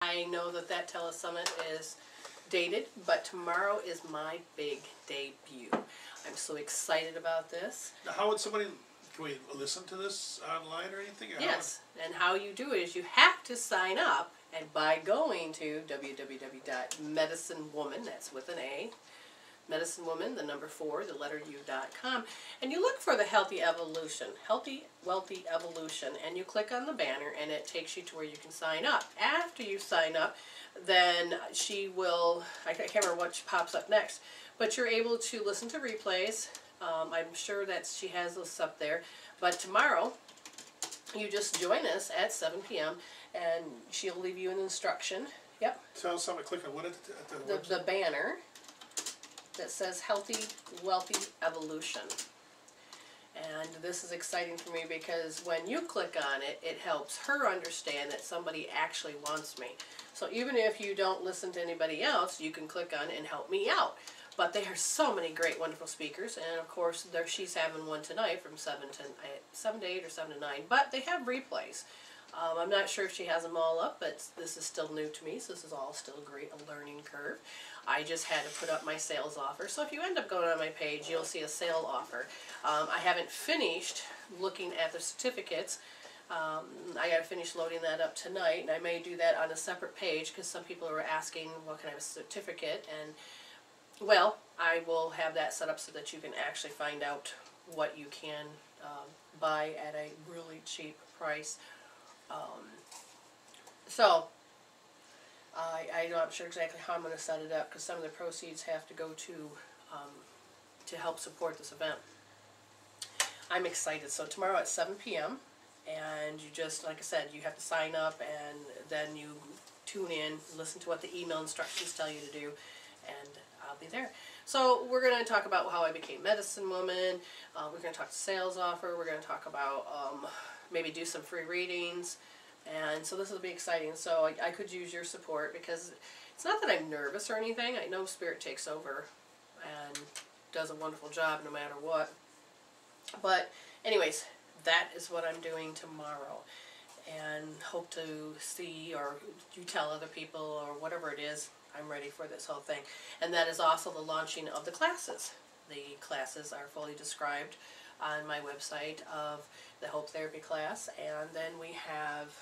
I know that that telesummit is dated, but tomorrow is my big debut. I'm so excited about this. Now, how would somebody, can we listen to this online or anything? Or yes, and how you do it is you have to sign up, and by going to www.medicinewoman, that's with an A, medicinewoman, the number 4, the letter U.com, and you look for the Healthy Evolution, Healthy, Wealthy Evolution, and you click on the banner, and it takes you to where you can sign up. After you sign up, then she will, I can't remember what pops up next, but you're able to listen to replays. I'm sure that she has those up there, but tomorrow, you just join us at 7 p.m., and she'll leave you an instruction. Yep. Tell someone, click on what at the banner that says Healthy, Wealthy Evolution. And this is exciting for me because when you click on it, it helps her understand that somebody actually wants me. So even if you don't listen to anybody else, you can click on it and help me out. But there are so many great, wonderful speakers, and of course, she's having one tonight from 7 to 8 or 7 to 9. But they have replays. I'm not sure if she has them all up, but this is still new to me, so this is all still a learning curve. I just had to put up my sales offer. So if you end up going on my page, you'll see a sale offer. I haven't finished looking at the certificates. I got to finish loading that up tonight, and I may do that on a separate page because some people are asking, what kind of certificate? And well, I will have that set up so that you can actually find out what you can buy at a really cheap price. I'm not sure exactly how I'm going to set it up because some of the proceeds have to go to help support this event. I'm excited. So tomorrow at 7 p.m. and you just, like I said, you have to sign up and then you tune in, listen to what the email instructions tell you to do, and I'll be there. So we're going to talk about how I became Medicine Woman. We're going to talk sales offer. We're going to talk about maybe do some free readings. And so this will be exciting. So I could use your support because it's not that I'm nervous or anything. I know Spirit takes over and does a wonderful job no matter what. But anyways, that is what I'm doing tomorrow. And hope to see, or you tell other people or whatever it is, I'm ready for this whole thing. And that is also the launching of the classes. The classes are fully described on my website of the Hope Therapy class. And then we have,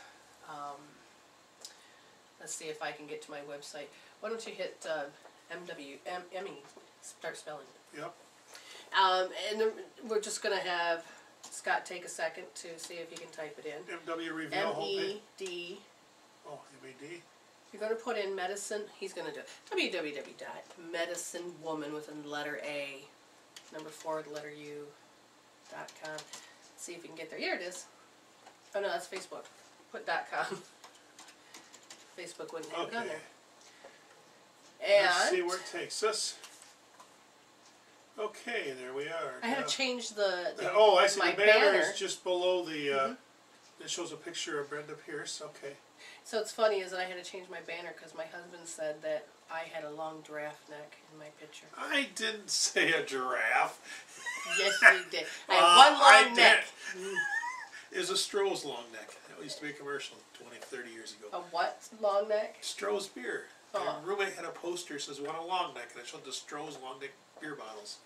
let's see if I can get to my website. Why don't you hit ME, start spelling it. Yep. And then we're just going to have Scott take a second to see if he can type it in. MW Reveal homepage. MED. Oh, MED. You're going to put in medicine. He's going to do it. www.medicinewoman with a letter A, number 4, the letter U.com. Let's see if you can get there. Here it is. Oh no, that's Facebook. Put .com. Facebook wouldn't have gone there. And let's see where it takes us. Okay, there we are. I had to change the oh, I see. my The banner banner is just below the. It shows a picture of Brenda Pierce. Okay. So it's funny is that I had to change my banner because my husband said that I had a long giraffe neck in my picture. I didn't say a giraffe. Yes, you did. I have one long neck. It was a Stroh's long neck. That used to be a commercial 20, 30 years ago. A what long neck? Stroh's beer. Oh. My roommate had a poster that says, "Want a long neck?" and it showed the Stroh's long neck beer bottles.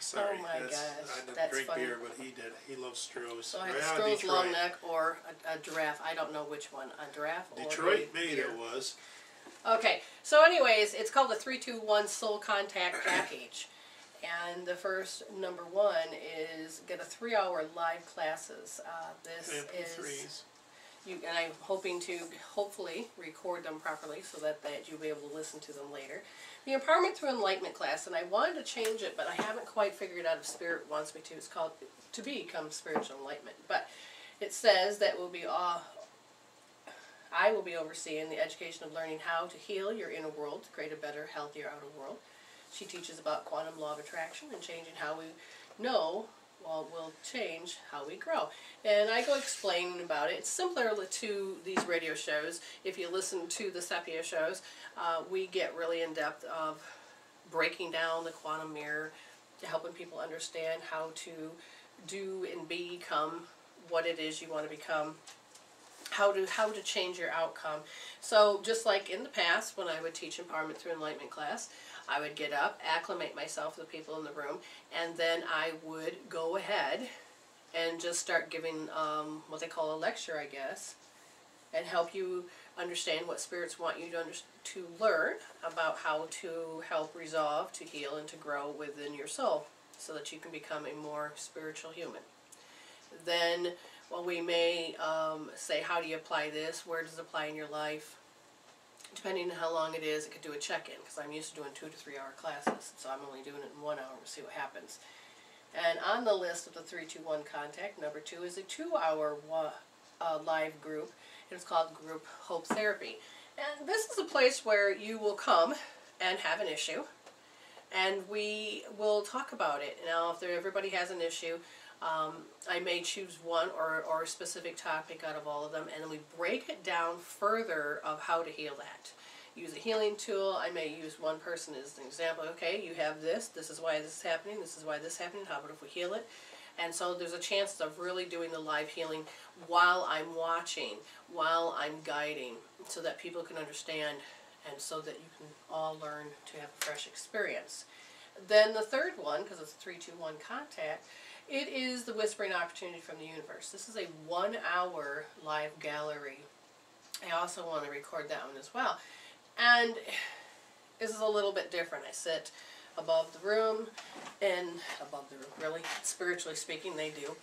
Sorry, oh my gosh, I don't that's drink funny. beer, but he did. He loves Stroh's. So I had right a out of Stroh's Detroit. long neck or a giraffe. I don't know which one. A giraffe or Detroit a made beer. it was. Okay, so anyways, it's called the 321 Soul Contact Package. And the first, number 1, is get a 3-hour live classes. This is... and I'm hoping to hopefully record them properly so that you'll be able to listen to them later. The Empowerment Through Enlightenment class, and I wanted to change it, but I haven't quite figured out if Spirit wants me to. It's called To Become Spiritual Enlightenment. But it says that I will be overseeing the education of learning how to heal your inner world to create a better, healthier outer world. She teaches about quantum law of attraction and changing how we know will change how we grow. And I go explaining about it. It's similar to these radio shows. If you listen to the Sepia shows, we get really in depth of breaking down the quantum mirror to helping people understand how to do and become what it is you want to become. how to change your outcome. So just like in the past, when I would teach Empowerment Through Enlightenment class, I would get up, acclimate myself to the people in the room, and then I would go ahead and just start giving what they call a lecture, I guess, and help you understand what spirits want you to learn about how to help resolve, to heal, and to grow within your soul so that you can become a more spiritual human. Then, well, we may say, how do you apply this? Where does it apply in your life? Depending on how long it is, it could do a check-in, because I'm used to doing 2 to 3 hour classes, so I'm only doing it in 1 hour to see what happens. And on the list of the 321 contact, number 2 is a 2-hour live group. It's called Group Hope Therapy. And this is a place where you will come and have an issue, and we will talk about it. Now, if everybody has an issue, I may choose one or a specific topic out of all of them, and then we break it down further of how to heal that. Use a healing tool. I may use one person as an example. Okay, you have this. This is why this is happening. This is why this is happening. How about if we heal it? And so there's a chance of really doing the live healing while I'm watching, while I'm guiding, so that people can understand and so that you can all learn to have a fresh experience. Then the third one, because it's 321 contact, it is the Whispering Opportunity from the Universe. This is a 1-hour live gallery. I also want to record that one as well. And this is a little bit different. I sit above the room, and above the room, really, spiritually speaking, they do.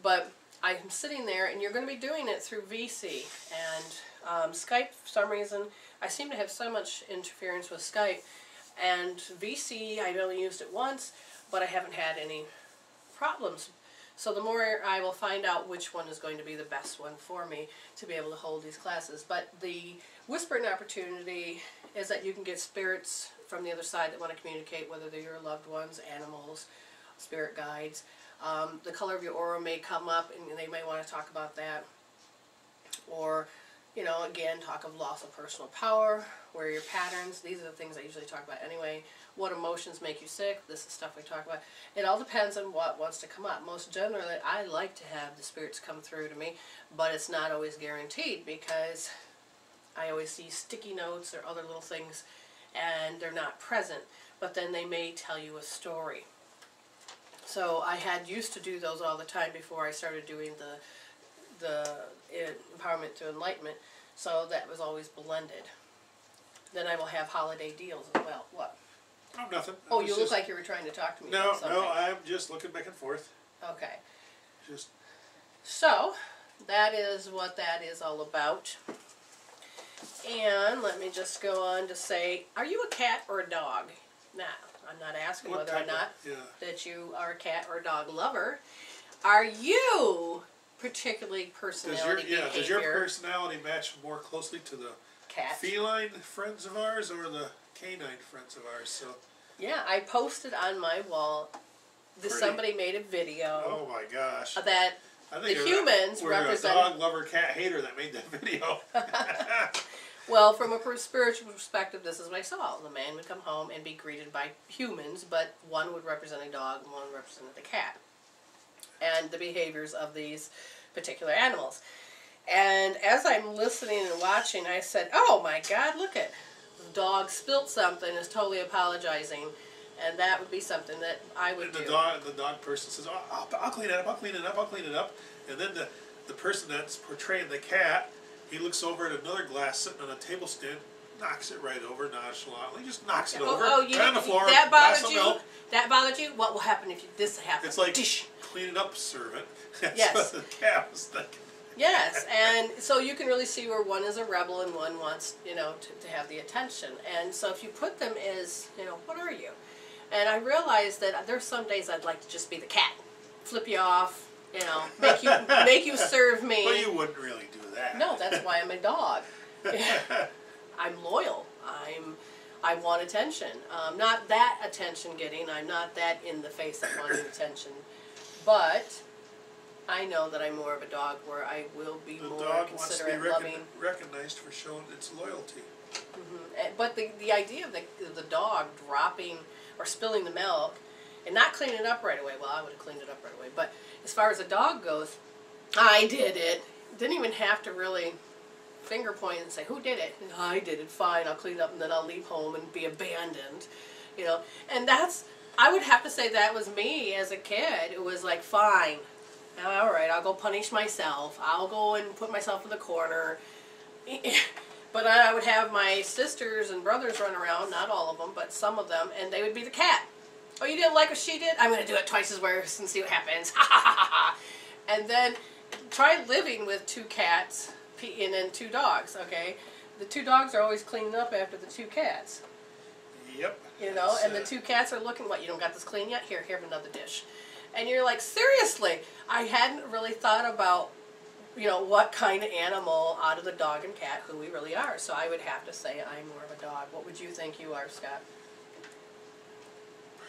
But I'm sitting there, and you're going to be doing it through VC. And Skype, for some reason, I seem to have so much interference with Skype. And VC, I've only used it once, but I haven't had any problems. So the more I will find out which one is going to be the best one for me to be able to hold these classes. But the Whispering Opportunity is that you can get spirits from the other side that want to communicate, whether they're your loved ones, animals, spirit guides. The color of your aura may come up, and they may want to talk about that. Or, you know, again, talk of loss of personal power, where are your patterns. These are the things I usually talk about anyway. What emotions make you sick. This is stuff we talk about. It all depends on what wants to come up. Most generally, I like to have the spirits come through to me, but it's not always guaranteed, because I always see sticky notes or other little things, and they're not present, but then they may tell you a story. So I had used to do those all the time before I started doing the Empowerment Through Enlightenment, so that was always blended. Then I will have holiday deals as well. What? Oh, nothing. Oh, you look like you were trying to talk to me about something. No, I'm just looking back and forth. Okay. Just. So, that is what that is all about. And let me just go on to say, are you a cat or a dog? Now, I'm not asking whether or not that you are a cat or a dog lover. Are you particularly personality behavior? Does your personality match more closely to the cat feline friends of ours or the canine friends of ours? So. Yeah, I posted on my wall. Somebody made a video. Oh my gosh! That I think the humans represent a dog lover, cat hater that made that video. Well, from a spiritual perspective, this is what I saw. The man would come home and be greeted by humans, but one would represent a dog and one represented the cat. And the behaviors of these particular animals. And as I'm listening and watching, I said, oh my God, look at the dog spilt something, is totally apologizing. And that would be something that I would do. The dog person says, oh, I'll clean it up, I'll clean it up, I'll clean it up. And then the person that's portraying the cat, he looks over at another glass sitting on a table stand, knocks it right over nonchalantly, just knocks it over, right on the floor, that glass bothered of you? milk. That bothered you? What will happen if this happens? It's like, dish. Clean it up, servant. That's yes. what the cat was thinking. Yes, and so you can really see where one is a rebel and one wants, you know, to have the attention. And so if you put them as, you know, what are you? And I realized that there's some days I'd like to just be the cat, flip you off, you know, make you serve me. Well, you wouldn't really do that. No, that's why I'm a dog. I'm loyal. I want attention. Not that attention getting. I'm not that in the face at wanting attention, but I know that I'm more of a dog, where I will be more considerate, loving. Recognized for showing its loyalty. Mm-hmm. But the idea of the dog dropping or spilling the milk and not cleaning it up right away. Well, I would have cleaned it up right away. But as far as a dog goes, I did it. Didn't even have to really finger point and say, who did it? And I did it, fine, I'll clean up and then I'll leave home and be abandoned, you know. And that's, I would have to say that was me as a kid. It was like, fine, all right, I'll go punish myself. I'll go and put myself in the corner. But I would have my sisters and brothers run around, not all of them, but some of them, and they would be the cat. Oh, you didn't like what she did? I'm going to do it twice as worse and see what happens. And then try living with 2 cats and then 2 dogs, okay? The 2 dogs are always cleaning up after the 2 cats. Yep. You know, and the 2 cats are looking, what, you don't got this clean yet? Here, have another dish. And you're like, seriously, I hadn't really thought about, you know, what kind of animal out of the dog and cat who we really are. So I would have to say I'm more of a dog. What would you think you are, Scott?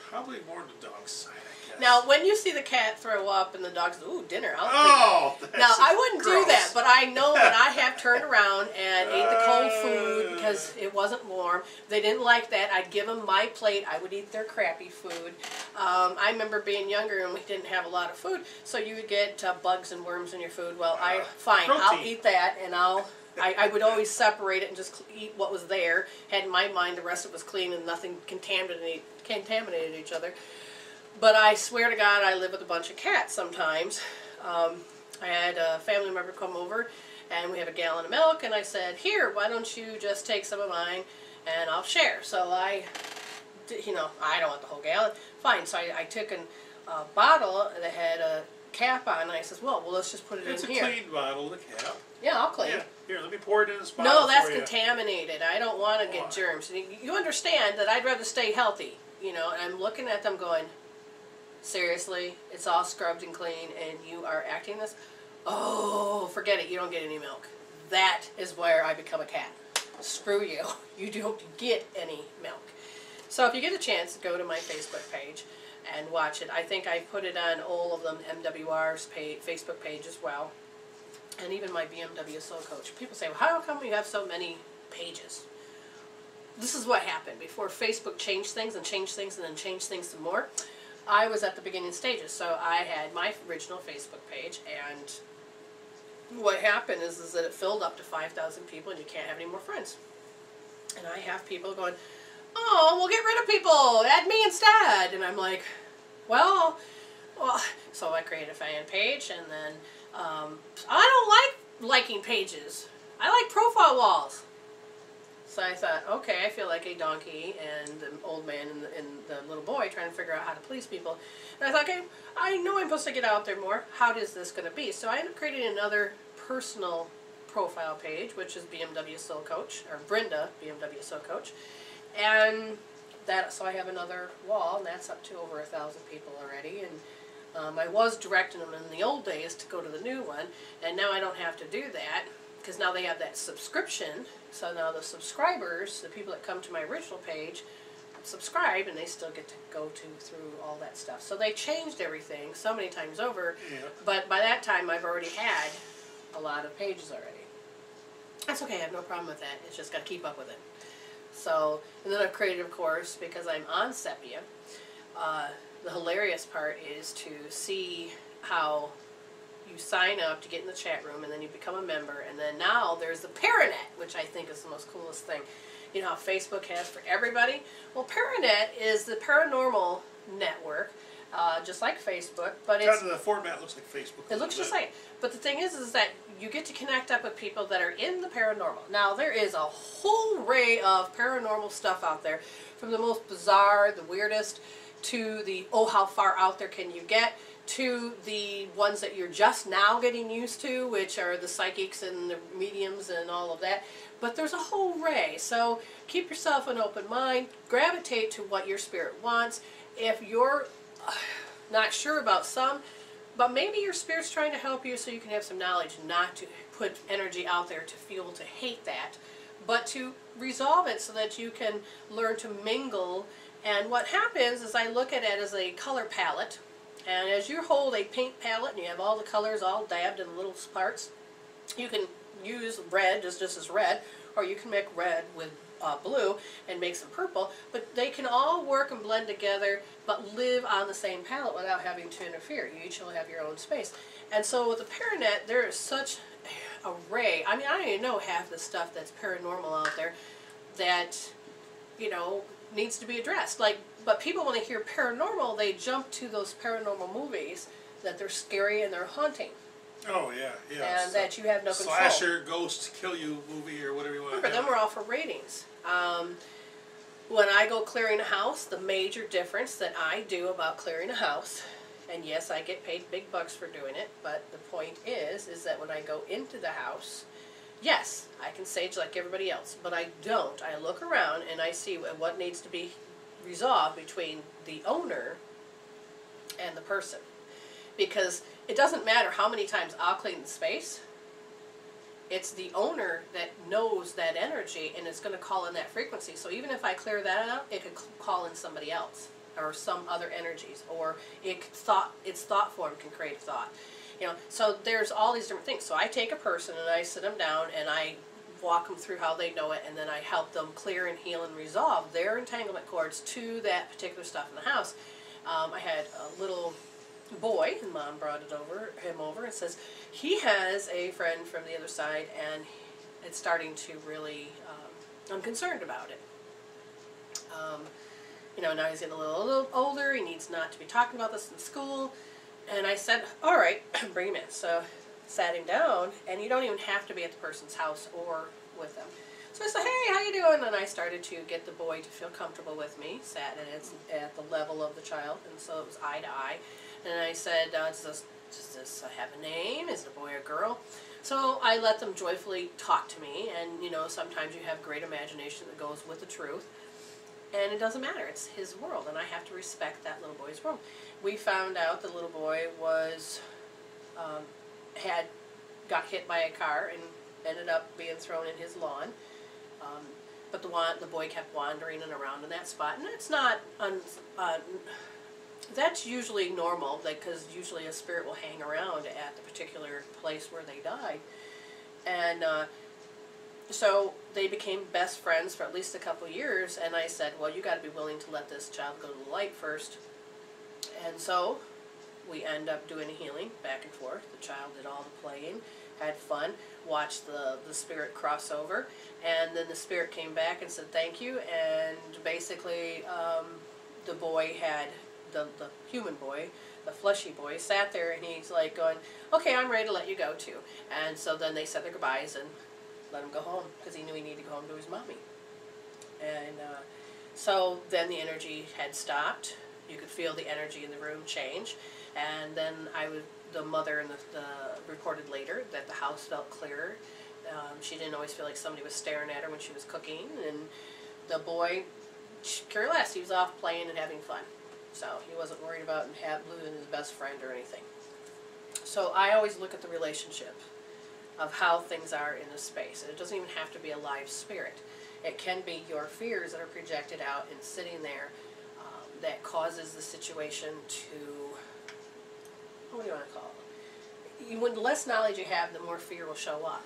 Probably more on the dog side, I guess. Now, when you see the cat throw up and the dog's, ooh, dinner, oh, that's now, I wouldn't gross. do that, but I know that I have turned around and ate the cold food because it wasn't warm. They didn't like that. I'd give them my plate. I would eat their crappy food. I remember being younger and we didn't have a lot of food, so you would get bugs and worms in your food. Well, fine, protein. I'll eat that, and I would always separate it and just eat what was there. Had in my mind the rest of it was clean and nothing contaminated each other. But I swear to God, I live with a bunch of cats sometimes. I had a family member come over, and we have a gallon of milk, and I said, here, why don't you just take some of mine, and I'll share. So I, you know, I don't want the whole gallon. Fine, so I took a bottle that had a cap on, and I says, well, let's just put it in here. It's a clean bottle, the cap. Yeah, I'll clean. Yeah, here, let me pour it in this bottle. No, that's for you. contaminated. I don't want to get germs. You understand that I'd rather stay healthy, you know, and I'm looking at them going, seriously, it's all scrubbed and clean, and you are acting this? Oh, forget it, you don't get any milk. That is where I become a cat. Screw you. You don't get any milk. So if you get a chance, go to my Facebook page and watch it. I think I put it on all of them, MWR's Facebook page as well, and even my BMW Soul Coach. People say, well, how come you have so many pages? This is what happened. Before Facebook changed things and then changed things some more, I was at the beginning stages. So I had my original Facebook page, and what happened is that it filled up to 5,000 people, and you can't have any more friends. And I have people going, oh, we'll get rid of people, add me instead. And I'm like, well, so I created a fan page, and then I don't like liking pages. I like profile walls. So I thought, okay, I feel like a donkey and the old man and the little boy trying to figure out how to please people. And I thought, okay, I know I'm supposed to get out there more. How is this going to be? So I ended up creating another personal profile page, which is BMW Soul Coach, or Brenda, BMW Soul Coach. And so I have another wall, and that's up to over 1,000 people already. And I was directing them in the old days to go to the new one, and now I don't have to do that, because now they have that subscription. So now the subscribers, the people that come to my original page, subscribe, and they still get to go through all that stuff. So they changed everything so many times over, but by that time I've already had a lot of pages already. That's okay, I have no problem with that. It's just got to keep up with it. So, and then I've created, of course, because I'm on Sepia, the hilarious part is to see how you sign up to get in the chat room, and then you become a member, and then now there's the Paranet, which I think is the most coolest thing. You know how Facebook has for everybody? Well, Paranet is the paranormal network, just like Facebook, but it's... The format looks like Facebook. It looks just like it. But the thing is that you get to connect up with people that are in the paranormal. Now, there is a whole array of paranormal stuff out there, from the most bizarre, the weirdest, to the, oh, how far out there can you get, to the ones that you're just now getting used to, which are the psychics and the mediums and all of that. But there's a whole array. So keep yourself an open mind. Gravitate to what your spirit wants. If you're not sure about some, but maybe your spirit's trying to help you so you can have some knowledge, not to put energy out there to feel to hate that, but to resolve it so that you can learn to mingle. And what happens is I look at it as a color palette. And as you hold a paint palette and you have all the colors all dabbed in little parts, you can use red just as red, or you can make red with blue and make some purple, but they can all work and blend together but live on the same palette without having to interfere. You each will have your own space. And so with the Paranet, there is such an array. I mean, I don't even know half the stuff that's paranormal out there that, you know, needs to be addressed. Like, but people, when they hear paranormal, they jump to those paranormal movies that they're scary and they're haunting. Oh, yeah, yeah. And that you have no control. Slasher, ghost, kill you movie, or whatever you want to Remember, them were all for ratings. When I go clearing a house, the major difference that I do about clearing a house, and yes, I get paid big bucks for doing it, but the point is that when I go into the house, yes, I can sage like everybody else, but I don't. I look around and I see what needs to be resolved between the owner and the person. Because it doesn't matter how many times I'll clean the space, it's the owner that knows that energy and it's going to call in that frequency. So even if I clear that out, it could call in somebody else or some other energies, or its thought form can create a thought. You know, so there's all these different things. So I take a person and I sit them down and I walk them through how they know it, and then I help them clear and heal and resolve their entanglement cords to that particular stuff in the house. I had a little boy, and Mom brought him over and says he has a friend from the other side, and it's starting to really, I'm concerned about it. You know, now he's getting a little older, he needs not to be talking about this in school, and I said, all right, bring him in. So sat him down, and you don't even have to be at the person's house or with them. So I said, hey, how you doing? And I started to get the boy to feel comfortable with me, sat at the level of the child, and so it was eye to eye. And I said, does this have a name? Is it a boy or girl? So I let them joyfully talk to me, and you know, sometimes you have great imagination that goes with the truth. And it doesn't matter, it's his world, and I have to respect that little boy's world. We found out the little boy was, got hit by a car and ended up being thrown in his lawn. But the boy kept wandering and around in that spot, and it's not, that's usually normal, because usually a spirit will hang around at the particular place where they died. And so they became best friends for at least a couple years, and I said, well, you got to be willing to let this child go to the light first. And so we end up doing a healing back and forth. The child did all the playing, had fun, watched the spirit cross over, and then the spirit came back and said thank you, and basically the boy had, the human boy, the fleshy boy, sat there and he's like going, okay, I'm ready to let you go too. And so then they said their goodbyes and let him go home, because he knew he needed to go home to his mommy. And so then the energy had stopped. You could feel the energy in the room change. And then the mother and the reported later that the house felt clearer. She didn't always feel like somebody was staring at her when she was cooking. And the boy, care less, he was off playing and having fun. So he wasn't worried about losing his best friend or anything. So I always look at the relationship of how things are in the space. And it doesn't even have to be a live spirit. It can be your fears that are projected out and sitting there that causes the situation to, what do you want to call it? When the less knowledge you have, the more fear will show up.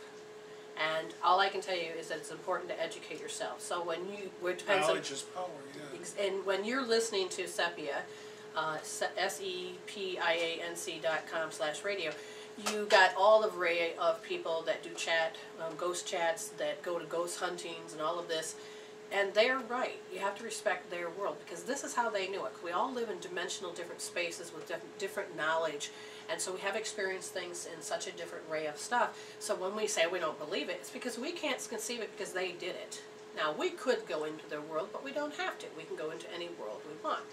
And all I can tell you is that it's important to educate yourself. So when it depends knowledge is power, yeah. And when you're listening to Sepia, sepianc.com/radio, you got all the array of people that do chat, ghost chats, that go to ghost huntings and all of this. And they're right. You have to respect their world, because this is how they knew it. We all live in dimensional different spaces with different knowledge. And so we have experienced things in such a different array of stuff. So when we say we don't believe it, it's because we can't conceive it because they did it. Now, we could go into their world, but we don't have to. We can go into any world we want.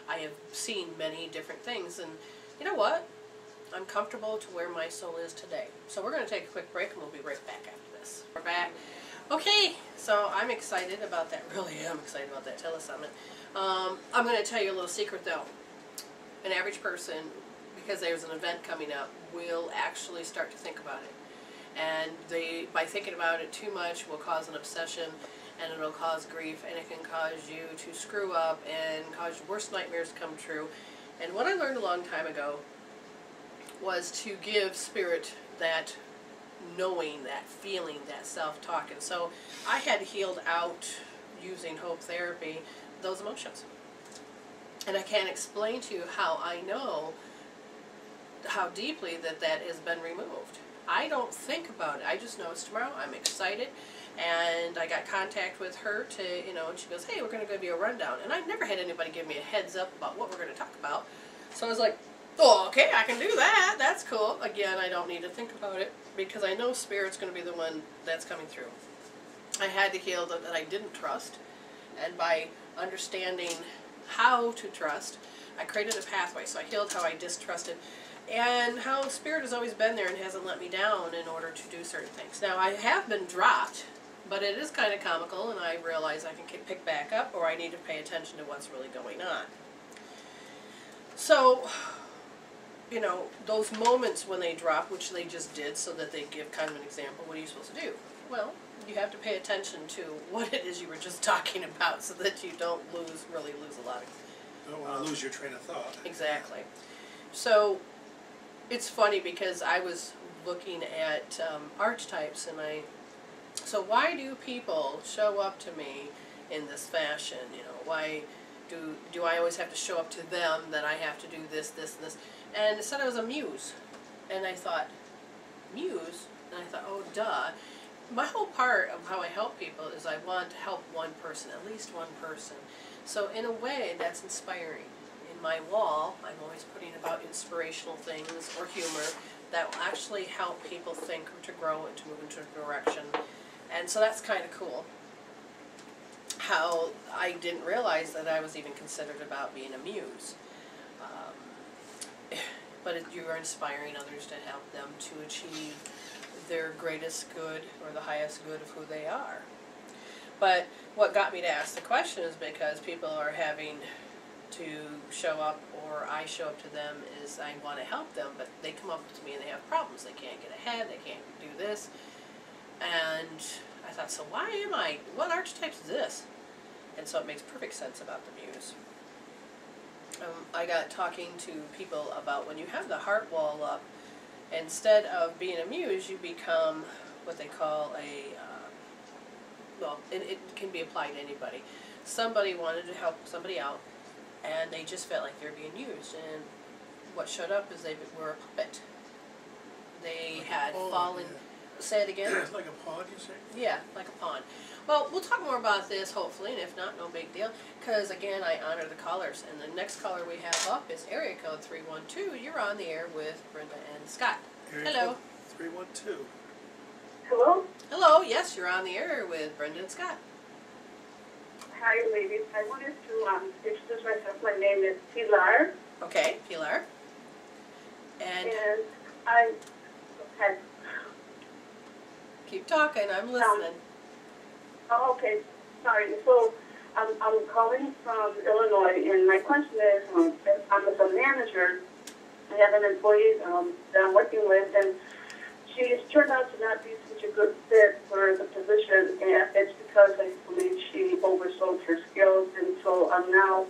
I have seen many different things, and you know what? I'm comfortable to where my soul is today. So we're going to take a quick break, and we'll be right back after this. We're back. Okay, so I'm excited about that. Really am excited about that telesummit. I'm going to tell you a little secret, though. An average person, because there's an event coming up, will actually start to think about it. And by thinking about it too much will cause an obsession, and it'll cause grief, and it can cause you to screw up and cause your worst nightmares to come true. And what I learned a long time ago was to give spirit that knowing, that feeling, that self-talk. And so I had healed out using hope therapy, those emotions. And I can't explain to you how I know how deeply that has been removed. I don't think about it. I just know it's tomorrow. I'm excited. And I got contact with her to, and she goes, hey, we're going to give you a rundown. And I've never had anybody give me a heads up about what we're going to talk about. So I was like, oh, okay, I can do that. That's cool. Again, I don't need to think about it because I know Spirit's going to be the one that's coming through. I had to heal that I didn't trust. And by understanding how to trust, I created a pathway. So I healed how I distrusted and how Spirit has always been there and hasn't let me down in order to do certain things. Now, I have been dropped, but it is kind of comical, and I realize I can pick back up, or I need to pay attention to what's really going on. So, those moments when they drop, which they just did so that they give kind of an example, what are you supposed to do? Well, you have to pay attention to what it is you were just talking about so that you don't really lose a lot of... You don't want to lose your train of thought. Exactly. So, it's funny because I was looking at archetypes, and so why do people show up to me in this fashion? Why do I always have to show up to them, that I have to do this, this, and this? And it said I was a muse. And I thought, muse? And I thought, oh, duh. My whole part of how I help people is I want to help one person, at least one person. So in a way, that's inspiring. In my wall, I'm always putting about inspirational things or humor that will actually help people think or to grow and to move into a direction. And so that's kind of cool. How I didn't realize that I was even considered about being a muse. But you are inspiring others to help them to achieve their greatest good or the highest good of who they are. But what got me to ask the question is because people are having to show up, or I show up to them, is I want to help them, but they come up to me and they have problems. They can't get ahead, they can't do this. And I thought, so why am I, what archetype is this? And so it makes perfect sense about the muse. I got talking to people about when you have the heart wall up, instead of being a muse, you become what they call a, well, it can be applied to anybody. Somebody wanted to help somebody out, and they just felt like they're being used. And what showed up is they were a puppet. They like had pawn, fallen. Yeah. Say it again. Like a pawn, you say? Yeah, like a pawn. Well, we'll talk more about this hopefully, and if not, no big deal. Because again, I honor the callers, and the next caller we have up is area code 312. You're on the air with Brenda and Scott. Area Hello. code 312. Hello? Hello. Yes, you're on the air with Brenda and Scott. Hi, ladies. I wanted to introduce myself. My name is Pilar. Okay, Pilar. And I had... keep talking. I'm listening. Oh, okay. Sorry. So, I'm calling from Illinois, and my question is, I'm a manager. I have an employee that I'm working with, and she's turned out to not be such a good fit for the position, and it's because I believe she oversold her skills, and so I'm now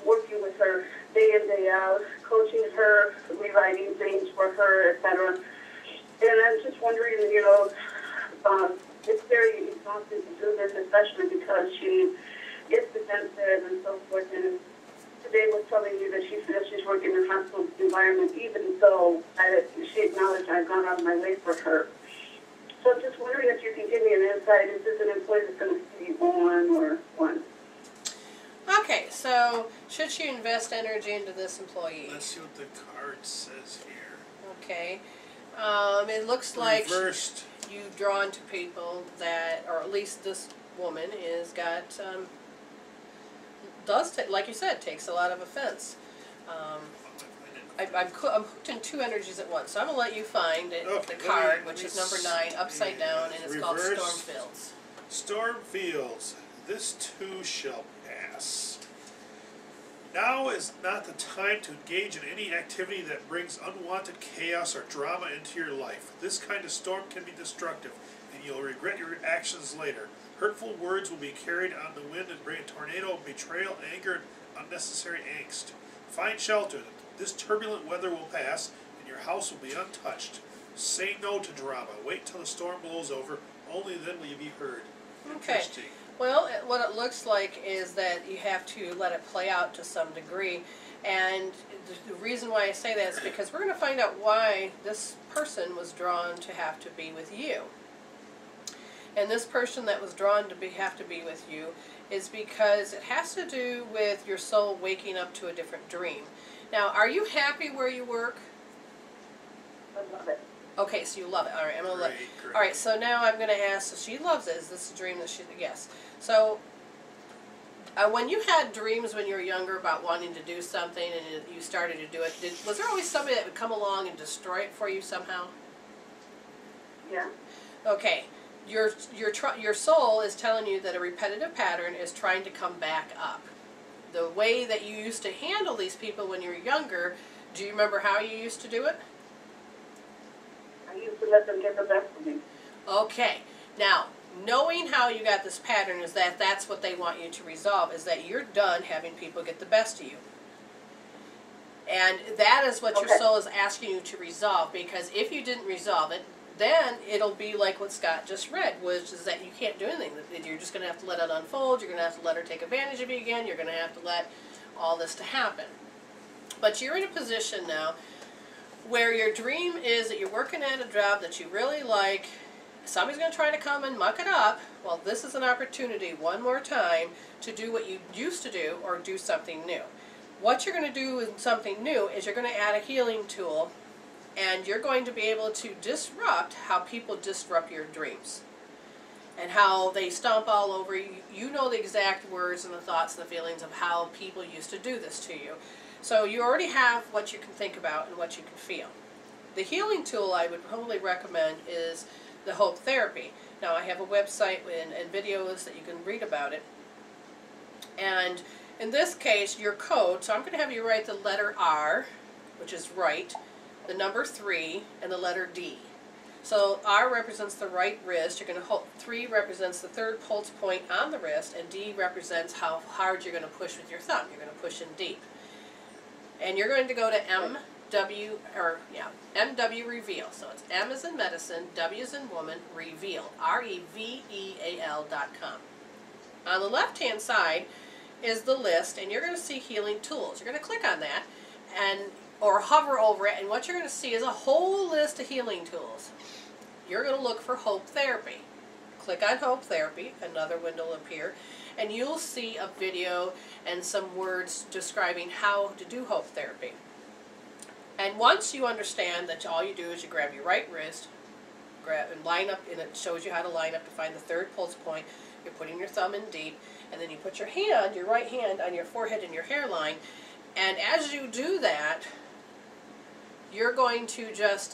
working with her day in, day out, coaching her, rewriting things for her, etc. And I'm just wondering, it's very exhausting to do this, especially because she is defensive and so forth. And today was telling me that she feels she's working in a hostile environment, even though she acknowledged I've gone out of my way for her. So I'm just wondering if you can give me an insight. Is this an employee that's going to stay on or what? Okay, so should she invest energy into this employee? Let's see what the card says here. Okay. It looks like Reversed. you've drawn to people that, or at least this woman is got, like you said, takes a lot of offense. I'm hooked in two energies at once, so I'm going to let you find it, Okay, the card, which is number 9, upside down, and it's called Reversed. Stormfields. Stormfields, this too shall pass. Now is not the time to engage in any activity that brings unwanted chaos or drama into your life. This kind of storm can be destructive, and you'll regret your actions later. Hurtful words will be carried on the wind and bring a tornado of betrayal, anger, and unnecessary angst. Find shelter. This turbulent weather will pass, and your house will be untouched. Say no to drama. Wait till the storm blows over. Only then will you be heard. Okay. Interesting. Well, what it looks like is that you have to let it play out to some degree. And the reason why I say that is because we're going to find out why this person was drawn to have to be with you. And this person that was drawn to have to be with you is because it has to do with your soul waking up to a different dream. Now, are you happy where you work? I love it. Okay, so you love it. All right, I'm going to let. Great. All right, so now I'm going to ask. So she loves it. Is this a dream that she? Yes. So when you had dreams when you were younger about wanting to do something and you started to do it, was there always somebody that would come along and destroy it for you somehow? Yeah. Okay. Your soul is telling you that a repetitive pattern is trying to come back up. The way that you used to handle these people when you were younger, do you remember how you used to do it? I used to let them get the best of me. Okay. Now, knowing how you got this pattern is that that's what they want you to resolve, is that you're done having people get the best of you. And that is what your soul is asking you to resolve, because if you didn't resolve it, then it'll be like what Scott just read, which is that you can't do anything. You're just going to have to let it unfold. You're going to have to let her take advantage of you again. You're going to have to let all this to happen. But you're in a position now where your dream is that you're working at a job that you really like. Somebody's going to try to come and muck it up. Well, this is an opportunity one more time to do what you used to do or do something new. What you're going to do with something new is you're going to add a healing tool, and you're going to be able to disrupt how people disrupt your dreams and how they stomp all over you. You know the exact words and the thoughts and the feelings of how people used to do this to you. So you already have what you can think about and what you can feel. The healing tool I would probably recommend is the Hope Therapy. Now, I have a website and videos that you can read about it. And in this case, your code, so I'm going to have you write the letter R, which is right, the number 3, and the letter D. So R represents the right wrist. You're going to 3 represents the third pulse point on the wrist, and D represents how hard you're going to push with your thumb. You're going to push in deep. And you're going to go to MW Reveal. So it's M as in medicine, W as in woman, Reveal, REVEAL.com. On the left-hand side is the list, and you're going to see healing tools. You're going to click on that, or hover over it, and what you're going to see is a whole list of healing tools. You're going to look for Hope Therapy. Click on Hope Therapy, another window will appear, and you'll see a video and some words describing how to do Hope Therapy. And once you understand that all you do is you grab your right wrist, and line up, and it shows you how to line up to find the third pulse point. You're putting your thumb in deep, and then you put your hand, your right hand, on your forehead and your hairline. And as you do that, you're going to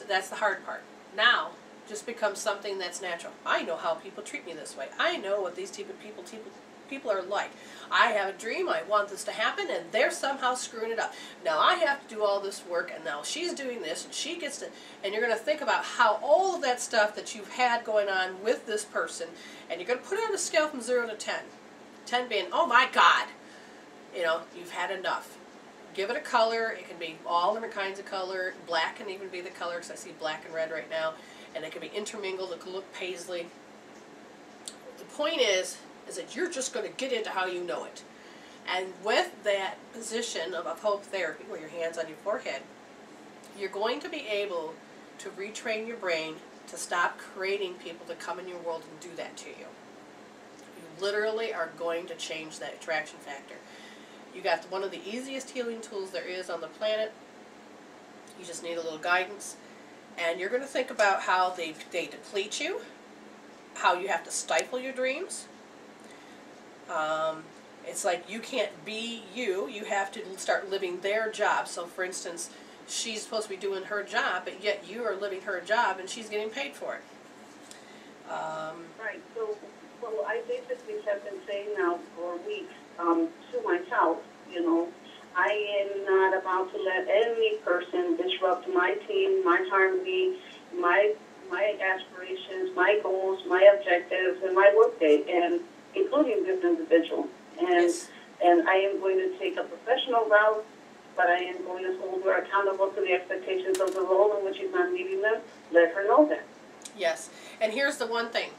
that's the hard part. Now, just becomes something that's natural. I know how people treat me this way. I know what these type of people are like. I have a dream, I want this to happen, and they're somehow screwing it up. Now I have to do all this work, and now she's doing this, and she gets to, and you're going to think about how all of that stuff that you've had going on with this person, and you're going to put it on a scale from 0 to 10. 10 being, oh my God, you've had enough. Give it a color. It can be all different kinds of color. Black can even be the color, because I see black and red right now, and it can be intermingled. It can look paisley. The point is that you're just going to get into how you know it. And with that position of Hope Therapy, where your hand's on your forehead, you're going to be able to retrain your brain to stop creating people to come in your world and do that to you. You literally are going to change that attraction factor. You got one of the easiest healing tools there is on the planet. You just need a little guidance. And you're going to think about how they deplete you, how you have to stifle your dreams. It's like you can't be you. You have to start living their job. So, for instance, she's supposed to be doing her job, but yet you are living her job, and she's getting paid for it. Right. So, well, I basically have been saying now for weeks to myself, I am not about to let any person disrupt my team, my harmony, my aspirations, my goals, my objectives, and my workday, and including this individual. And I am going to take a professional route, but I am going to hold her accountable to the expectations of the role in which she's not meeting them. Let her know that. Yes. And here's the one thing.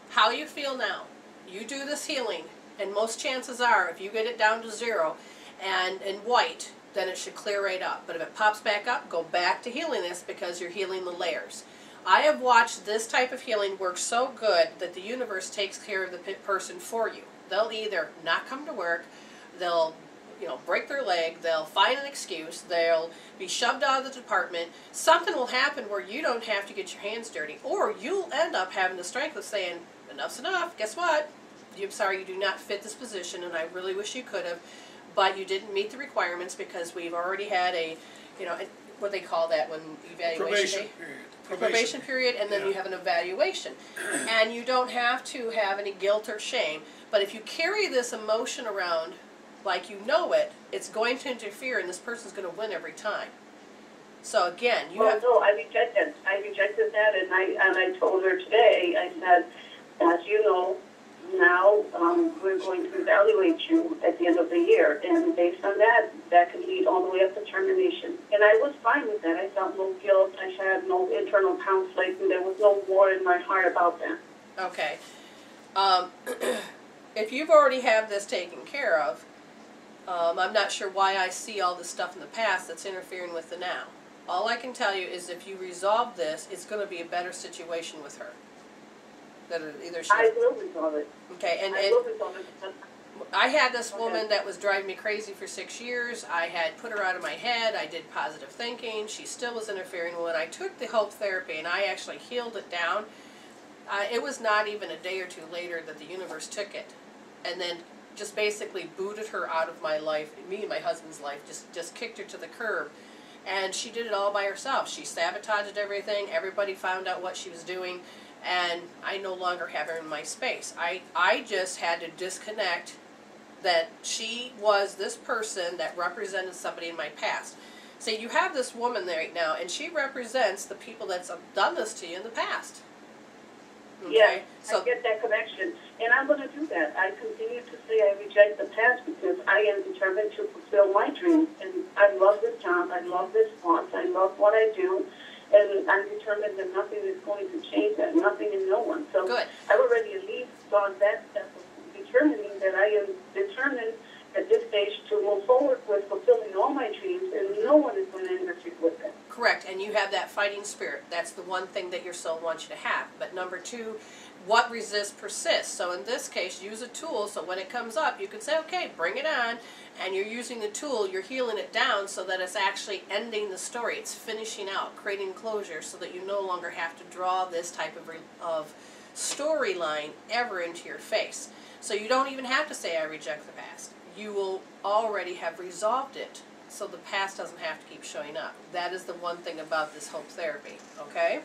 How you feel now. you do this healing, and most chances are, if you get it down to 0 and in white, then it should clear right up. But if it pops back up, go back to healing this, because you're healing the layers. I have watched this type of healing work so good that the universe takes care of the person for you. They'll either not come to work, they'll break their leg, they'll find an excuse, they'll be shoved out of the department. Something will happen where you don't have to get your hands dirty, or you'll end up having the strength of saying, enough's enough, guess what? I'm sorry, you do not fit this position, and I really wish you could have, but you didn't meet the requirements, because we've already had a, what they call that when evaluation probation period, and then you have an evaluation. And you don't have to have any guilt or shame, but if you carry this emotion around like you know it, it's going to interfere, and this person's going to win every time. So again, no, I rejected that, and I told her today, I said, as you know, now we're going to evaluate you at the end of the year, and based on that, that could lead all the way up to termination. And I was fine with that. I felt no guilt. I had no internal conflict, and there was no war in my heart about that. Okay. If you've already have this taken care of, I'm not sure why I see all this stuff in the past that's interfering with the now. All I can tell you is if you resolve this, it's going to be a better situation with her. I will resolve it. Okay, and I will resolve it. I had this woman that was driving me crazy for 6 years. I had put her out of my head. I did positive thinking. She still was interfering. When I took the hope therapy and I actually healed it down, it was not even a day or two later that the universe took it and then just basically booted her out of my life, me and my husband's life, just kicked her to the curb. And she did it all by herself. She sabotaged everything. Everybody found out what she was doing. And I no longer have her in my space. I just had to disconnect that she was this person that represented somebody in my past. See, you have this woman there right now, and she represents the people that's done this to you in the past. Okay? Yeah, so, I get that connection. And I'm going to do that. I continue to say I reject the past because I am determined to fulfill my dreams. And I love this job. I love this boss. I love what I do. And I'm determined that nothing is going to change that, nothing and no one. So good. I've already at least gone that step of determining that I am determined at this stage to move forward with fulfilling all my dreams, and no one is going to interfere with that. Correct, and you have that fighting spirit. That's the one thing that your soul wants you to have. But number two, what resists persists. So in this case, use a tool so when it comes up, you can say, okay, bring it on, and you're using the tool, you're healing it down so that it's actually ending the story. It's finishing out, creating closure so that you no longer have to draw this type of storyline ever into your face. So you don't even have to say, I reject the past. You will already have resolved it, so the past doesn't have to keep showing up. That is the one thing about this hope therapy, okay?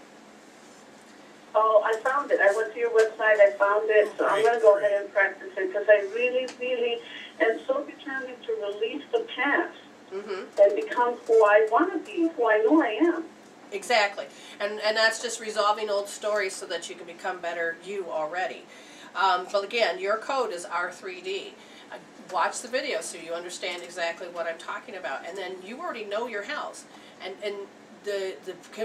Oh, I found it. I went to your website, I found it, so I'm going to go ahead and practice it because I really, really am so determined to release the past and become who I want to be, who I know I am. Exactly. And that's just resolving old stories so that you can become better you already. But again, your code is R3D. Watch the video so you understand exactly what I'm talking about. And then you already know your house. And the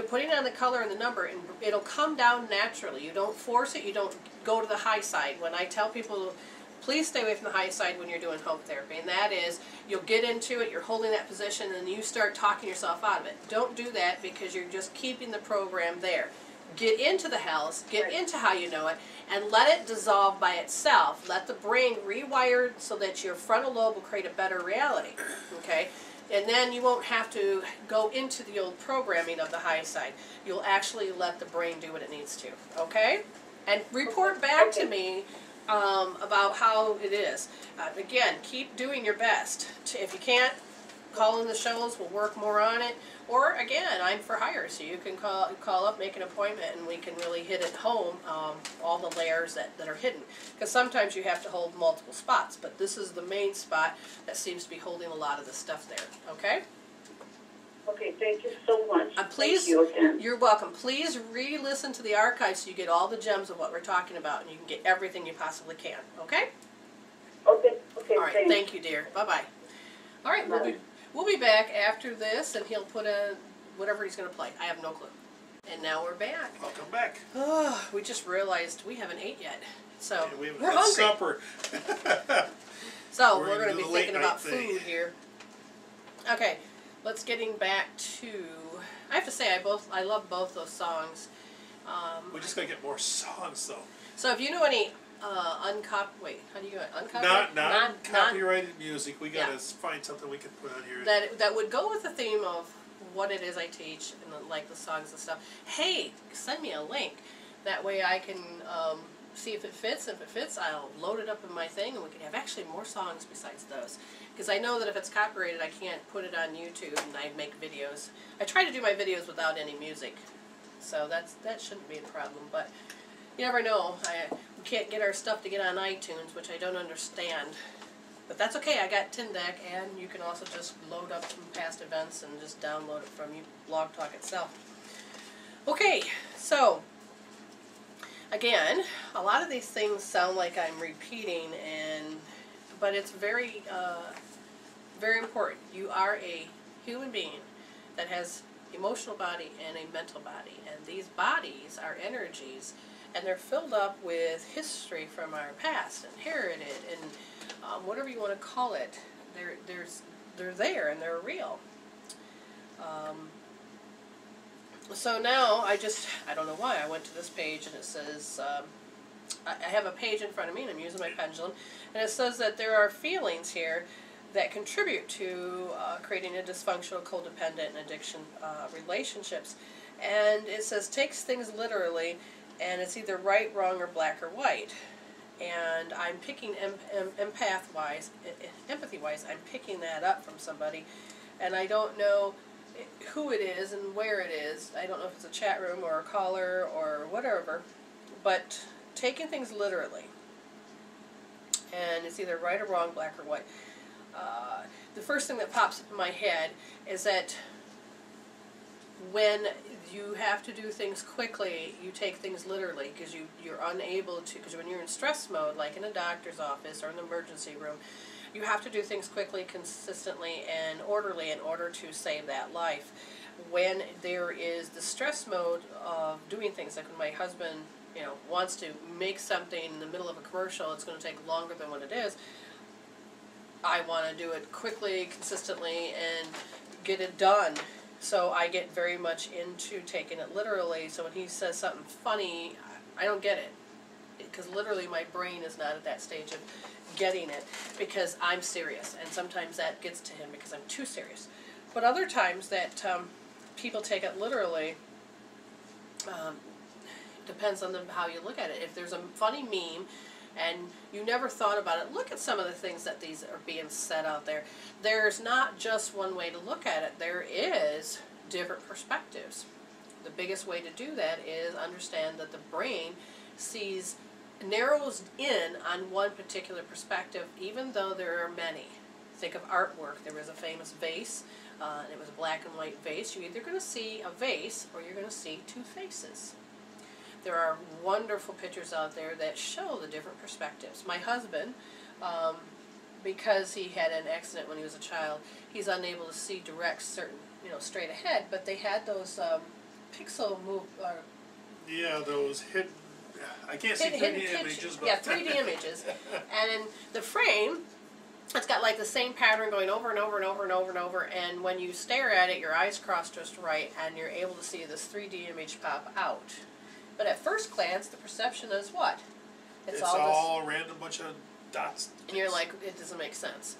putting on the color and the number, and it'll come down naturally. You don't force it. You don't go to the high side. When I tell people, please stay away from the high side when you're doing hope therapy. And that is, you'll get into it, you're holding that position, and you start talking yourself out of it. Don't do that because you're just keeping the program there. Get into the house, get into how you know it, and let it dissolve by itself. Let the brain rewire so that your frontal lobe will create a better reality, okay? And then you won't have to go into the old programming of the high side. You'll actually let the brain do what it needs to, okay? And report back to me about how it is. Again, keep doing your best. If you can't, call in the shows, we'll work more on it. Or again, I'm for hire, so you can call up, make an appointment, and we can really hit it home, all the layers that are hidden. Because sometimes you have to hold multiple spots, but this is the main spot that seems to be holding a lot of the stuff there, okay? Okay, thank you so much. Please, thank you again. You're welcome. Please re-listen to the archive so you get all the gems of what we're talking about, and you can get everything you possibly can, okay? Okay, all right, thank you, dear. Bye-bye. All right, we'll be back after this, and he'll put in whatever he's going to play. I have no clue. And now we're back. Welcome back. Oh, we just realized we haven't ate yet. So And we haven't we're had hungry. supper. So We're we're gonna going to do be the late thinking night about thing. food here. Okay, let's getting back to. I have to say, I love both those songs. We just gotta get more songs though. So if you know any how do you do it? Uncopyrighted? Not copyrighted music. We gotta Yeah. find something we can put on here. That would go with the theme of what it is I teach and like the songs and stuff. Hey, send me a link. That way I can see if it fits. If it fits, I'll load it up in my thing, and we can have actually more songs besides those. Because I know that if it's copyrighted, I can't put it on YouTube, and I make videos. I try to do my videos without any music, so that shouldn't be a problem. But you never know. We can't get our stuff to get on iTunes, which I don't understand. But that's okay. I got Tindeck, and you can also just load up from past events and just download it from Blog Talk itself. Okay, so again, a lot of these things sound like I'm repeating, but it's very, very important. You are a human being that has emotional body and a mental body, and these bodies are energies, and they're filled up with history from our past, inherited, and whatever you want to call it. They're there and they're real. So now I don't know why I went to this page, and it says I have a page in front of me, and I'm using my pendulum, and it says that there are feelings here that contribute to creating a dysfunctional, codependent, and addiction relationships. And it says takes things literally, and it's either right, wrong, or black or white. And I'm picking empathy-wise, I'm picking that up from somebody, and I don't know who it is and where it is. I don't know if it's a chat room or a caller or whatever, but taking things literally. And it's either right or wrong, black or white. The first thing that pops up in my head is that when you have to do things quickly, you take things literally because you're unable to, because when you're in stress mode, like in a doctor's office or in the emergency room, you have to do things quickly, consistently, and orderly in order to save that life. When there is the stress mode of doing things, like when my husband, wants to make something in the middle of a commercial, it's going to take longer than what it is. I want to do it quickly, consistently, and get it done. So I get very much into taking it literally. So when he says something funny, I don't get it. Because literally my brain is not at that stage of getting it because I'm serious. And sometimes that gets to him because I'm too serious. But other times that people take it literally, depends on how you look at it. If there's a funny meme and you never thought about it, look at some of the things that these are being said out there. There's not just one way to look at it. There is different perspectives. The biggest way to do that is understand that the brain narrows in on one particular perspective, even though there are many. Think of artwork. There was a famous vase, and it was a black and white vase. You're either going to see a vase or you're going to see two faces. There are wonderful pictures out there that show the different perspectives. My husband, because he had an accident when he was a child, he's unable to see straight ahead, but they had those pixel move. Yeah, those hidden. I can't see 3D images, but yeah, 3D images, and in the frame, it's got like the same pattern going over and over and over and over and over. And when you stare at it, your eyes cross just right, and you're able to see this 3D image pop out. But at first glance, the perception is what? It's all a random bunch of dots. And you're like, it doesn't make sense.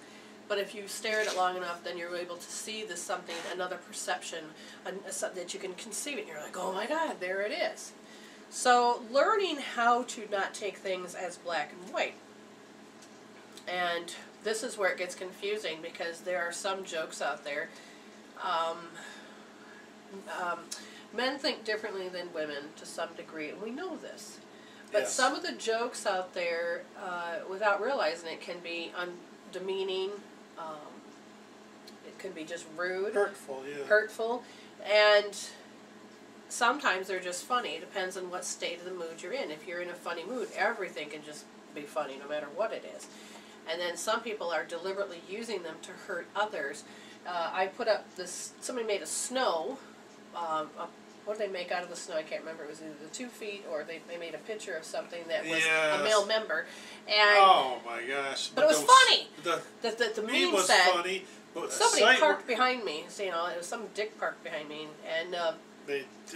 But if you stare at it long enough, then you're able to see this something, another perception, that you can conceive it. And you're like, oh my God, there it is. So learning how to not take things as black and white. And this is where it gets confusing because there are some jokes out there. Men think differently than women to some degree, and we know this. But Yes. some of the jokes out there, without realizing it, can be demeaning. It can be just rude. Hurtful, yeah. Hurtful. And sometimes they're just funny. It depends on what state of the mood you're in. If you're in a funny mood, everything can just be funny no matter what it is. And then some people are deliberately using them to hurt others. I put up this, somebody made a snow, what did they make out of the snow? I can't remember. It was either the 2 feet or they made a picture of something that was Yes. a male member. And Oh my gosh! but it was funny. The meme meme was said funny, but somebody parked behind me. So, you know, it was some dick parked behind me, and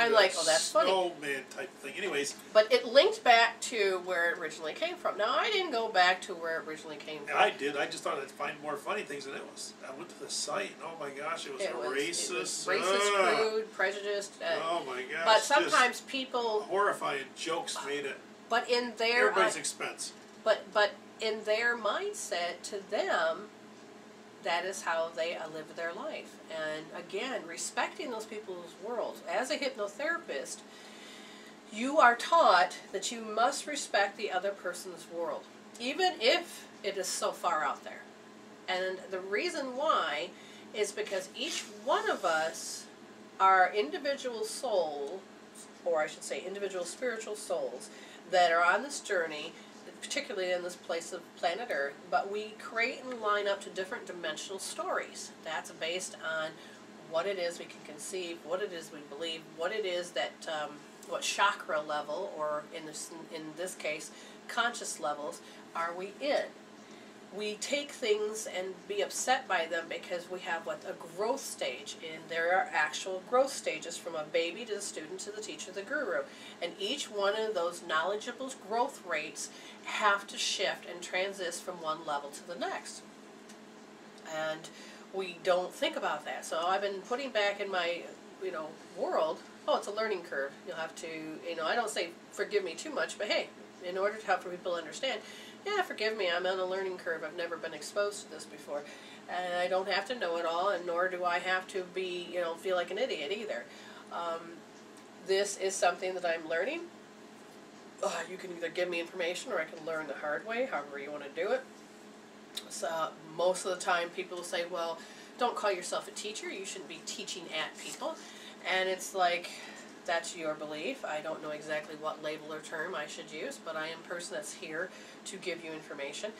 I'm like, oh, that's funny. Snowman type thing. Anyways, but it linked back to where it originally came from. Now, I didn't go back to where it originally came from. I did. I just thought I'd find more funny things than it was. I went to the site, and oh my gosh, it was racist. It was racist, crude, prejudiced. Oh my gosh! But sometimes people horrifying jokes made it. But in their everybody's expense. But in their mindset, to them, that is how they live their life. And again, respecting those people's worlds. As a hypnotherapist, you are taught that you must respect the other person's world, even if it is so far out there. And the reason why is because each one of us are individual souls, or I should say individual spiritual souls, that are on this journey, particularly in this place of planet Earth, but we create and line up to different dimensional stories. That's based on what it is we can conceive, what it is we believe, what it is that, what chakra level, or in this case, conscious levels, are we in. We take things and be upset by them because we have a growth stage, and there are actual growth stages from a baby to the student to the teacher, the guru, and each one of those knowledgeable growth rates have to shift and transit from one level to the next. And we don't think about that. So I've been putting back in my, world, oh, it's a learning curve. You'll have to, I don't say forgive me too much, but hey, in order to help people understand, yeah, forgive me, I'm on a learning curve. I've never been exposed to this before. And I don't have to know it all, and nor do I have to be, feel like an idiot either. This is something that I'm learning. You can either give me information or I can learn the hard way, however you want to do it. So most of the time people will say, well, don't call yourself a teacher. You shouldn't be teaching at people. And it's like, that's your belief. I don't know exactly what label or term I should use, but I am a person that's here to give you information.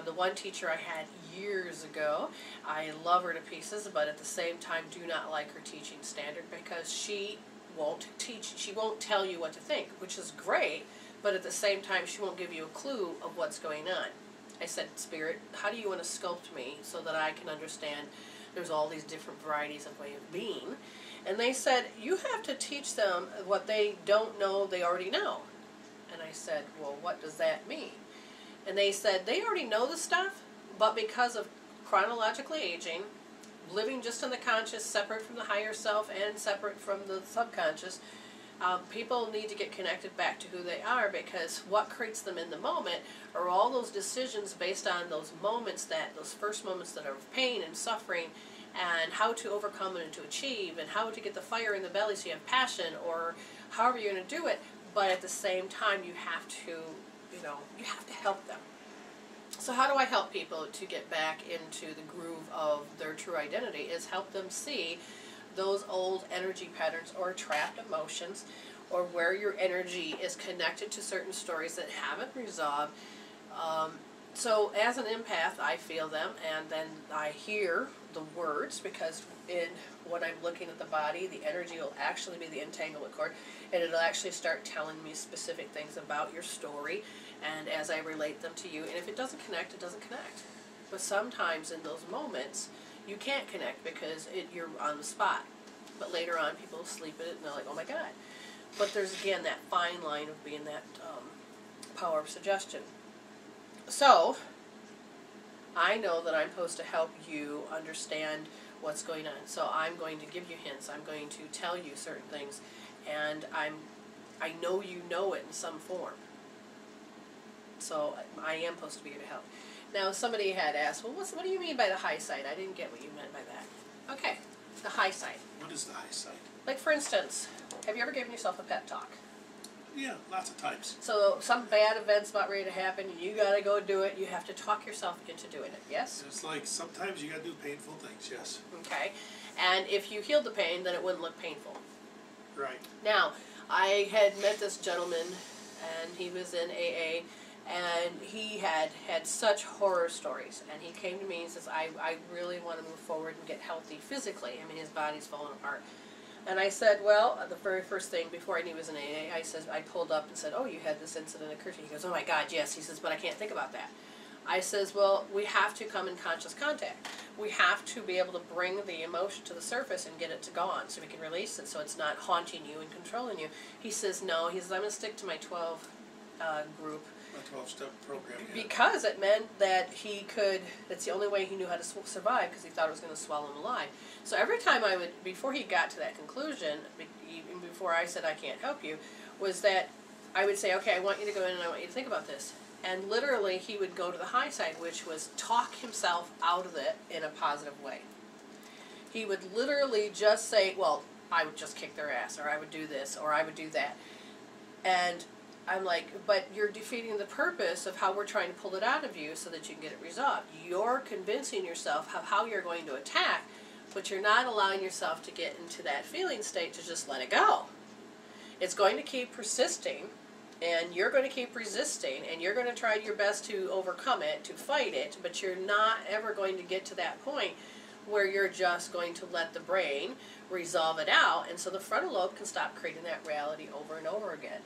The one teacher I had years ago, I love her to pieces, but at the same time do not like her teaching standard because she won't teach, she won't tell you what to think, which is great, but at the same time she won't give you a clue of what's going on. I said, Spirit, how do you want to sculpt me so that I can understand there's all these different varieties of way of being? And they said, you have to teach them what they don't know they already know. And I said, well, what does that mean? And they said, they already know the stuff, but because of chronologically aging, living just in the conscious, separate from the higher self and separate from the subconscious, people need to get connected back to who they are, because what creates them in the moment are all those decisions based on those moments, those first moments that are of pain and suffering, and how to overcome it and to achieve, and how to get the fire in the belly so you have passion, or however you're going to do it. But at the same time, you have to, you have to help them. So how do I help people to get back into the groove of their true identity? Is help them see those old energy patterns or trapped emotions, or where your energy is connected to certain stories that haven't resolved. So as an empath, I feel them, and then I hear the words, because when I'm looking at the body, the energy will actually be the entanglement cord, and it'll actually start telling me specific things about your story, and as I relate them to you. And if it doesn't connect, it doesn't connect. But sometimes in those moments, you can't connect because you're on the spot. But later on, people will sleep at it, and they're like, oh my God. But there's, again, that fine line of being that power of suggestion. So, I know that I'm supposed to help you understand what's going on. So I'm going to give you hints. I'm going to tell you certain things. And I know you know it in some form. So I am supposed to be here to help. Now, somebody had asked, well, what do you mean by the high side? I didn't get what you meant by that. Okay, the high side. What is the high side? Like, for instance, have you ever given yourself a pep talk? Yeah, lots of times. So some bad event's about ready to happen, and you got to go do it. You have to talk yourself into doing it, yes? It's like sometimes you got to do painful things, yes. Okay. And if you healed the pain, then it wouldn't look painful. Right. Now, I had met this gentleman, and he was in AA, and he had such horror stories. And he came to me and says, I really want to move forward and get healthy physically. I mean, his body's falling apart. And I said, well, the very first thing, before I knew he was in AA, I pulled up and said, oh, you had this incident occur to you. He goes, oh my God, yes. He says, but I can't think about that. I says, well, we have to come in conscious contact. We have to be able to bring the emotion to the surface and get it to gone so we can release it so it's not haunting you and controlling you. He says, no. He says, I'm going to stick to my 12 group. A 12-step program, yeah. Because it meant that he could, that's the only way he knew how to survive, because he thought it was going to swallow him alive. So every time I would, before he got to that conclusion, even before I said I can't help you, was that I would say, okay, I want you to go in and I want you to think about this. And literally he would go to the high side, which was talk himself out of it in a positive way. He would literally just say, well, I would just kick their ass, or I would do this, or I would do that. And I'm like, but you're defeating the purpose of how we're trying to pull it out of you so that you can get it resolved. You're convincing yourself of how you're going to attack, but you're not allowing yourself to get into that feeling state to just let it go. It's going to keep persisting, and you're going to keep resisting, and you're going to try your best to overcome it, to fight it, but you're not ever going to get to that point where you're just going to let the brain resolve it out, and so the frontal lobe can stop creating that reality over and over again.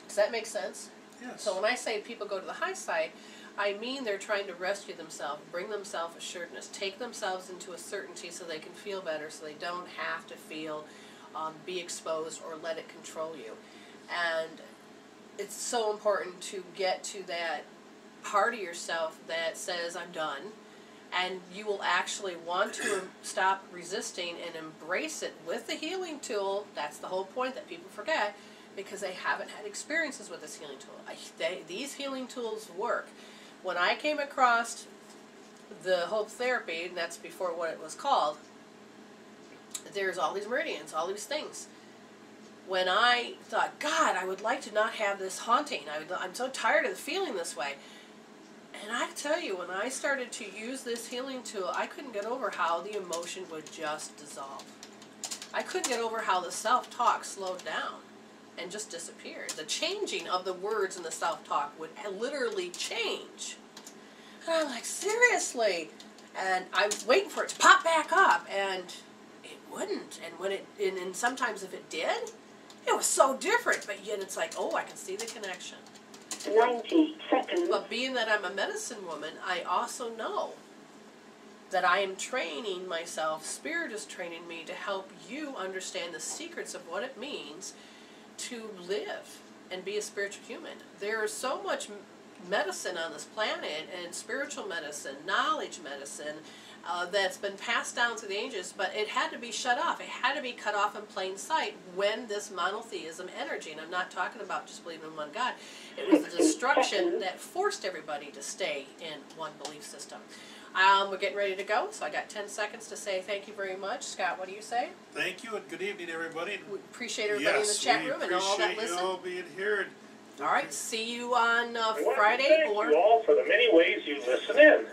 Does that make sense? Yes. So when I say people go to the high side, I mean they're trying to rescue themselves, bring themselves assuredness, take themselves into a certainty so they can feel better, so they don't have to feel, be exposed or let it control you. And it's so important to get to that part of yourself that says, I'm done. And you will actually want to stop resisting and embrace it with the healing tool. That's the whole point that people forget, because they haven't had experiences with this healing tool. These healing tools work. When I came across the Hope Therapy, and that's before what it was called, there's all these meridians, all these things. When I thought, God, I would like to not have this haunting. I'm so tired of feeling this way. And I tell you, when I started to use this healing tool, I couldn't get over how the emotion would just dissolve. I couldn't get over how the self-talk slowed down and just disappeared. The changing of the words in the self-talk would literally change. And I'm like, seriously? And I was waiting for it to pop back up, and it wouldn't. And when and sometimes if it did, it was so different. But yet it's like, oh, I can see the connection. 90 seconds. But being that I'm a medicine woman, I also know that I am training myself, Spirit is training me to help you understand the secrets of what it means to live and be a spiritual human. There is so much medicine on this planet, and spiritual medicine, knowledge medicine, that's been passed down through the ages, but it had to be shut off. It had to be cut off in plain sight when this monotheism energy, and I'm not talking about just believing in one God, it was the destruction that forced everybody to stay in one belief system. We're getting ready to go, so I got 10 seconds to say thank you very much. Scott, what do you say? Thank you, and good evening, everybody. We appreciate everybody in the chat room and all that listen. Yes, we appreciate you all being here. All right, see you on I want to Friday. thank you all for the many ways you listen in.